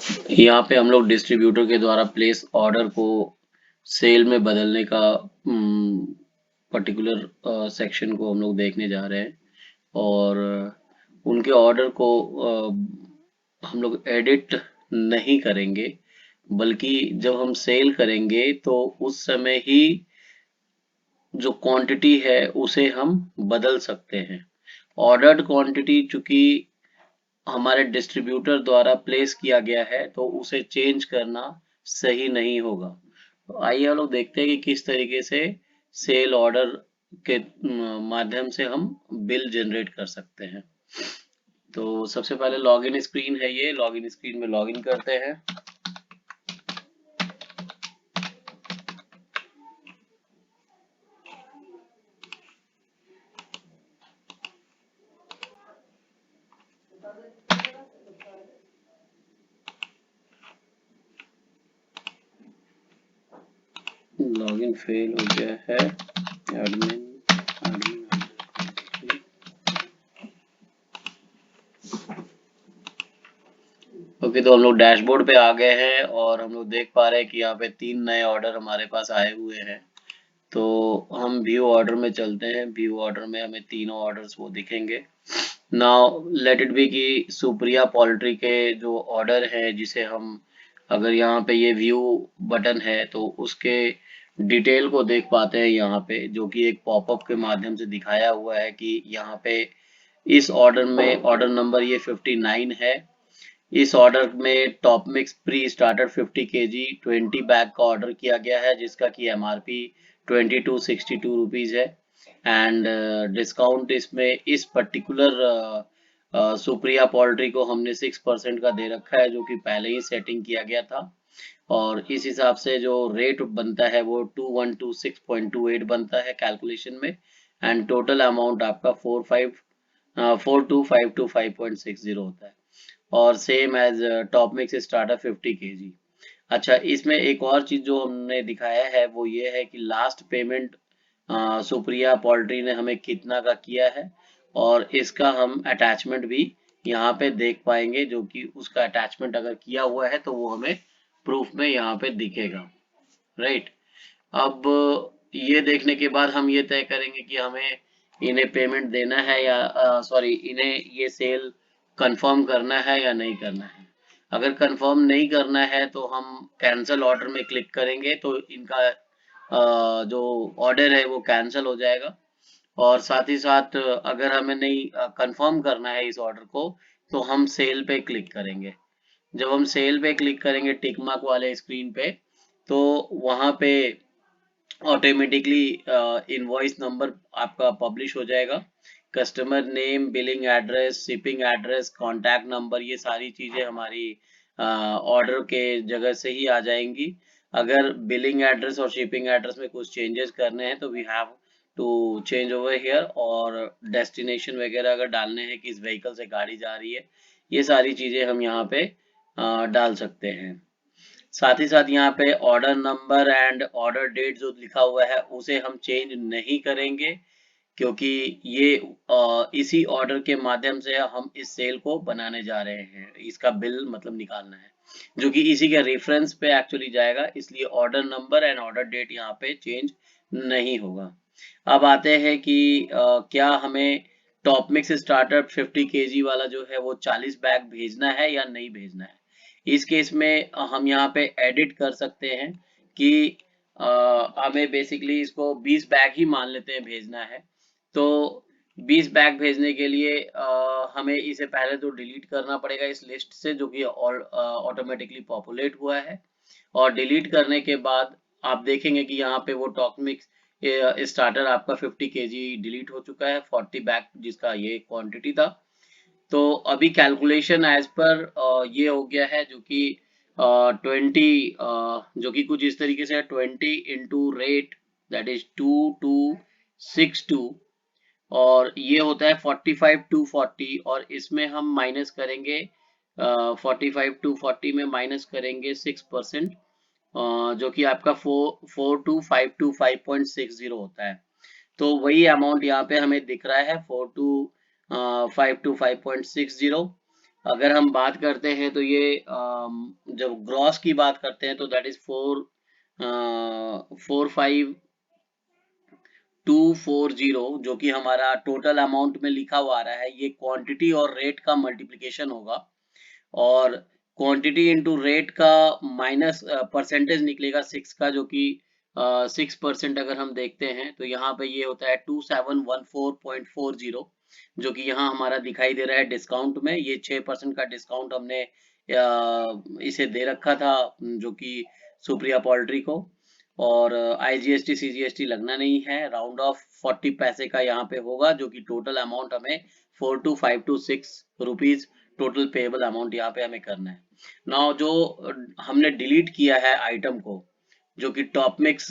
यहाँ पे हम लोग डिस्ट्रीब्यूटर के द्वारा प्लेस ऑर्डर को सेल में बदलने का पर्टिकुलर सेक्शन को हम लोग देखने जा रहे हैं और उनके ऑर्डर को हम लोग एडिट नहीं करेंगे, बल्कि जब हम सेल करेंगे तो उस समय ही जो क्वांटिटी है उसे हम बदल सकते हैं। ऑर्डर्ड क्वांटिटी चूंकि हमारे डिस्ट्रीब्यूटर द्वारा प्लेस किया गया है तो उसे चेंज करना सही नहीं होगा। तो आइए हम लोग देखते हैं कि किस तरीके से सेल ऑर्डर के माध्यम से हम बिल जनरेट कर सकते हैं। तो सबसे पहले लॉगिन स्क्रीन है, ये लॉगिन स्क्रीन में लॉगिन करते हैं। लॉगिन फेल हो गया है। एडमिन ओके, तो हम लोग डैशबोर्ड पे आ गए हैं और हम लोग देख पा रहे हैं कि यहाँ पे 3 नए ऑर्डर हमारे पास आए हुए हैं। तो हम व्यू ऑर्डर में चलते हैं। व्यू ऑर्डर में हमें तीनों ऑर्डर्स वो दिखेंगे। नाउ लेट इट बी कि सुप्रिया पोल्ट्री के जो ऑर्डर है, जिसे हम अगर यहाँ पे ये व्यू बटन है तो उसके डिटेल को देख पाते हैं यहाँ पे, जो कि एक पॉपअप के माध्यम से दिखाया हुआ है कि यहाँ पे इस ऑर्डर में ऑर्डर नंबर ये 59 है। इस ऑर्डर में top mix pre starter 50 KG 20 bag का ऑर्डर किया गया है, जिसका कि एमआरपी 2262 रुपीज है। एंड डिस्काउंट इसमें इस पर्टिकुलर सुप्रिया पोल्ट्री को हमने 6% का दे रखा है, जो कि पहले ही सेटिंग किया गया था। और इस हिसाब से जो रेट बनता है वो 2126.28 बनता है कैलकुलेशन में। एंड टोटल अमाउंट आपका 42525.60 होता है। और same age top mix starter 50 KG. अच्छा, इसमें एक और चीज जो हमने दिखाया है वो ये है कि लास्ट पेमेंट सुप्रिया पोल्ट्री ने हमें कितना का किया है, और इसका हम अटैचमेंट भी यहाँ पे देख पाएंगे, जो कि उसका अटैचमेंट अगर किया हुआ है तो वो हमें प्रूफ में यहाँ पे दिखेगा। राइट। अब ये देखने के बाद हम ये तय करेंगे कि हमें इन्हें पेमेंट देना है या सॉरी, इन्हें ये सेल कंफर्म करना है या नहीं करना है। अगर कंफर्म नहीं करना है तो हम कैंसिल ऑर्डर में क्लिक करेंगे तो इनका जो ऑर्डर है वो कैंसिल हो जाएगा। और साथ ही साथ अगर हमें नहीं कंफर्म करना है इस ऑर्डर को तो हम सेल पे क्लिक करेंगे। जब हम सेल पे क्लिक करेंगे टिक मार्क वाले स्क्रीन पे, तो वहां पे ऑटोमेटिकली इनवॉइस नंबर आपका पब्लिश हो जाएगा। Customer name, billing address, shipping address, contact number, ये सारी चीजें हमारी ऑर्डर के जगह से ही आ जाएंगी। अगर बिलिंग एड्रेस और शिपिंग एड्रेस में कुछ चेंजेस करने हैं तो we have to change over here. और डेस्टिनेशन वगैरह अगर डालने हैं, किस व्हीकल से गाड़ी जा रही है, ये सारी चीजें हम यहाँ पे डाल सकते हैं। साथ ही साथ यहाँ पे order number and order date जो लिखा हुआ है उसे हम चेंज नहीं करेंगे, क्योंकि ये इसी ऑर्डर के माध्यम से हम इस सेल को बनाने जा रहे हैं। इसका बिल मतलब निकालना है, जो कि इसी के रेफरेंस पे एक्चुअली जाएगा, इसलिए order number and order date यहाँ पे चेंज नहीं होगा। अब आते हैं कि क्या हमें टॉप मिक्स स्टार्टर 50 केजी वाला जो है वो 40 बैग भेजना है या नहीं भेजना है। इस केस में हम यहाँ पे एडिट कर सकते हैं कि हमें बेसिकली इसको 20 बैग ही मान लेते हैं भेजना है। तो 20 बैग भेजने के लिए हमें इसे पहले तो डिलीट करना पड़ेगा इस लिस्ट से, जो कि ऑटोमेटिकली पॉपुलेट हुआ है। और डिलीट करने के बाद आप देखेंगे कि यहाँ पे वो टॉकमिक्स स्टार्टर आपका 50 केजी डिलीट हो चुका है, 40 बैग जिसका ये क्वांटिटी था। तो अभी कैलकुलेशन एज पर ये हो गया है, जो कि 20 जो कि कुछ इस तरीके से 20 इंटू रेट, दैट इज 2262, और ये होता है 45,240। और इसमें हम माइनस करेंगे 45,240 में माइनस करेंगे 6%, जो कि आपका 42,525.60 होता है। तो वही अमाउंट यहाँ पे हमें दिख रहा है 42,525.60। अगर हम बात करते हैं तो ये जब ग्रॉस की बात करते हैं तो दैट इज 45240, जो कि हमारा टोटल अमाउंट में लिखा हुआ आ रहा है। ये क्वांटिटी और रेट का मल्टीप्लिकेशन होगा, और क्वांटिटी इंटू रेट का माइनस परसेंटेज निकलेगा 6 का, जो कि 6% अगर हम देखते हैं तो यहाँ पे ये होता है 2714.40, जो कि यहाँ हमारा दिखाई दे रहा है डिस्काउंट में। ये 6% का डिस्काउंट हमने इसे दे रखा था, जो कि सुप्रिया पोल्ट्री को। और आईजीएसटी सीजीएसटी लगना नहीं है, राउंड ऑफ 40 पैसे का यहाँ पे होगा, जो कि टोटल अमाउंट हमें 42526 रुपीज टोटल पेएबल अमाउंट यहाँ पे हमें करना है। नाउ जो हमने डिलीट किया है आइटम को, जो कि टॉप मिक्स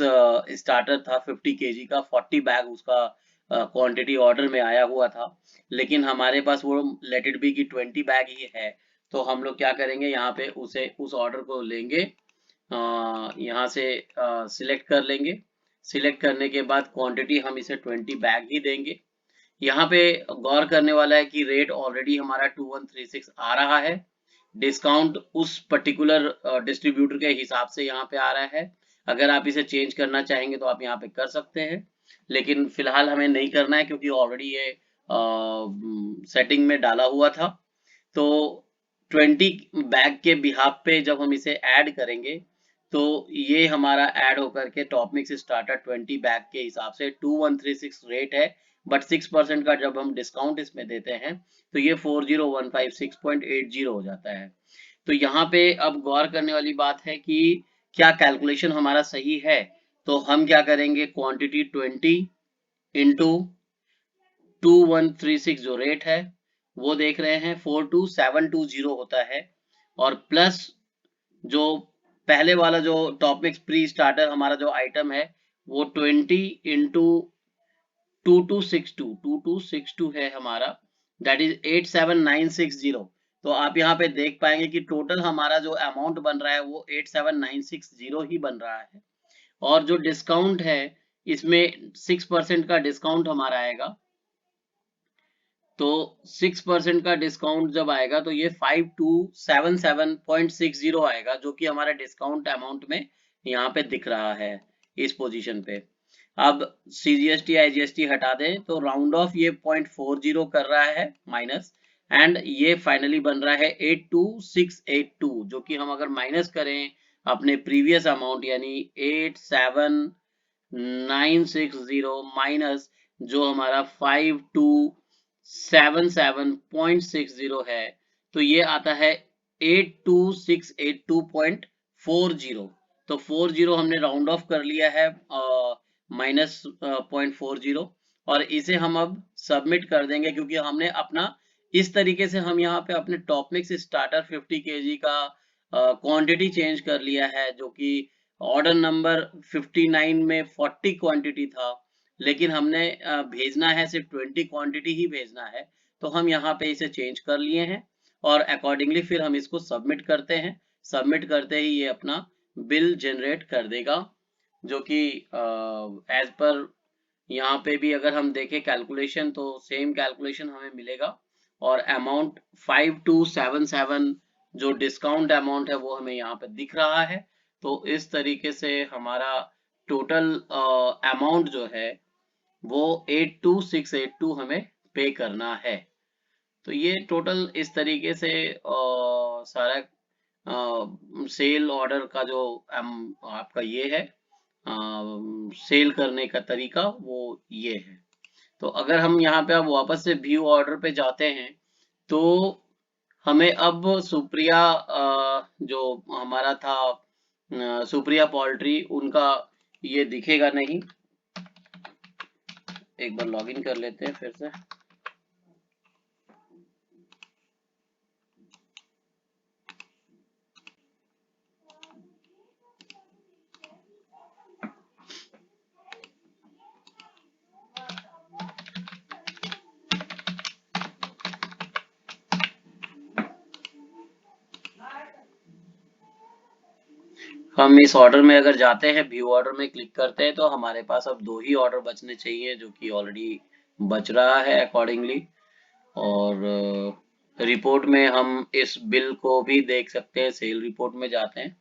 स्टार्टर था 50 केजी का, 40 बैग उसका क्वांटिटी ऑर्डर में आया हुआ था, लेकिन हमारे पास वो लेट इट बी की 20 बैग ही है। तो हम लोग क्या करेंगे, यहाँ पे उस ऑर्डर को लेंगे, यहाँ से सिलेक्ट कर लेंगे। सिलेक्ट करने के बाद क्वांटिटी हम इसे 20 बैग ही देंगे। यहाँ पे गौर करने वाला है कि रेट ऑलरेडी हमारा 2136 आ रहा है, डिस्काउंट उस पर्टिकुलर डिस्ट्रीब्यूटर के हिसाब से यहाँ पे आ रहा है। अगर आप इसे चेंज करना चाहेंगे तो आप यहाँ पे कर सकते हैं, लेकिन फिलहाल हमें नहीं करना है क्योंकि ऑलरेडी ये सेटिंग में डाला हुआ था। तो 20 बैग के बिहाफ पे जब हम इसे ऐड करेंगे तो ये हमारा ऐड होकर के टॉप मिक्स स्टार्टर 20 बैग के हिसाब से 2136 रेट है, बट 6% का जब हम डिस्काउंट इसमें देते हैं तो ये 40156.80 हो जाता है। तो यहाँ पे अब गौर करने वाली बात है कि क्या कैलकुलेशन हमारा सही है। तो हम क्या करेंगे, क्वांटिटी 20 इंटू 2136 जो रेट है वो देख रहे हैं 42720 होता है, और प्लस जो पहले वाला जो टॉप मिक्स प्री स्टार्टर हमारा जो आइटम है वो 20 इंटू 2262 है हमारा, दैट इज 87960। तो आप यहाँ पे देख पाएंगे कि टोटल हमारा जो अमाउंट बन रहा है वो 87960 ही बन रहा है, और जो डिस्काउंट है इसमें 6% का डिस्काउंट हमारा आएगा। तो 6% का डिस्काउंट जब आएगा तो ये 5277.60 आएगा, जो कि हमारा डिस्काउंट अमाउंट में यहाँ पे दिख रहा है इस पोजीशन पे। अब सीजीएसटी आईजीएसटी हटा दें तो राउंड ऑफ ये 0.40 कर रहा है माइनस, एंड ये फाइनली बन रहा है 82682, जो कि हम अगर माइनस करें अपने प्रीवियस अमाउंट यानी 87960 माइनस जो हमारा 5277.60 है, तो ये आता है 82682.40। तो 40 हमने राउंड ऑफ कर लिया है माइनस 0.40, और इसे हम अब सबमिट कर देंगे क्योंकि हमने अपना इस तरीके से हम यहाँ पे अपने टॉप मिक्स स्टार्टर 50 केजी का क्वांटिटी चेंज कर लिया है, जो कि ऑर्डर नंबर 59 में 40 क्वांटिटी था, लेकिन हमने भेजना है सिर्फ 20 क्वांटिटी ही भेजना है। तो हम यहाँ पे इसे चेंज कर लिए हैं, और अकॉर्डिंगली फिर हम इसको सबमिट करते हैं। सबमिट करते ही ये अपना बिल जनरेट कर देगा, जो कि एज पर यहाँ पे भी अगर हम देखें कैलकुलेशन तो सेम कैलकुलेशन हमें मिलेगा, और अमाउंट 5277 जो डिस्काउंट अमाउंट है वो हमें यहाँ पे दिख रहा है। तो इस तरीके से हमारा टोटल अमाउंट जो है वो 82682 हमें पे करना है। तो ये टोटल इस तरीके से सारा सेल ऑर्डर का जो आपका ये है सेल करने का तरीका वो ये है। तो अगर हम यहाँ पे अब वापस से व्यू ऑर्डर पे जाते हैं तो हमें अब सुप्रिया जो हमारा था सुप्रिया पोल्ट्री उनका ये दिखेगा नहीं। एक बार लॉगिन कर लेते हैं फिर से। हम इस ऑर्डर में अगर जाते हैं व्यू ऑर्डर में क्लिक करते हैं तो हमारे पास अब 2 ही ऑर्डर बचने चाहिए, जो कि ऑलरेडी बच रहा है अकॉर्डिंगली। और रिपोर्ट में हम इस बिल को भी देख सकते हैं। सेल रिपोर्ट में जाते हैं,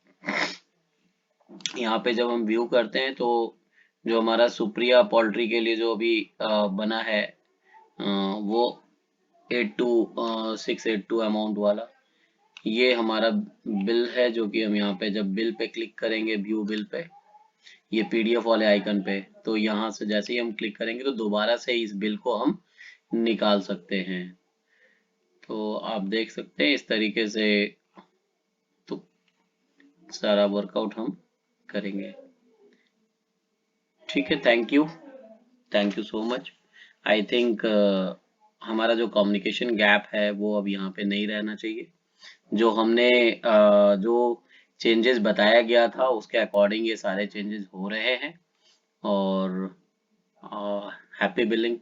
यहाँ पे जब हम व्यू करते हैं तो जो हमारा सुप्रिया पोल्ट्री के लिए जो अभी बना है वो 82,682 अमाउंट वाला, ये हमारा बिल है, जो कि हम यहाँ पे जब बिल पे क्लिक करेंगे, व्यू बिल पे, ये पीडीएफ वाले आइकन पे, तो यहाँ से जैसे ही हम क्लिक करेंगे तो दोबारा से इस बिल को हम निकाल सकते हैं। तो आप देख सकते हैं इस तरीके से तो सारा वर्कआउट हम करेंगे। ठीक है, thank you so much. I think हमारा जो कम्युनिकेशन गैप है वो अब यहाँ पे नहीं रहना चाहिए। जो हमने जो चेंजेस बताया गया था उसके अकॉर्डिंग ये सारे चेंजेस हो रहे हैं। और हैप्पी बिलिंग।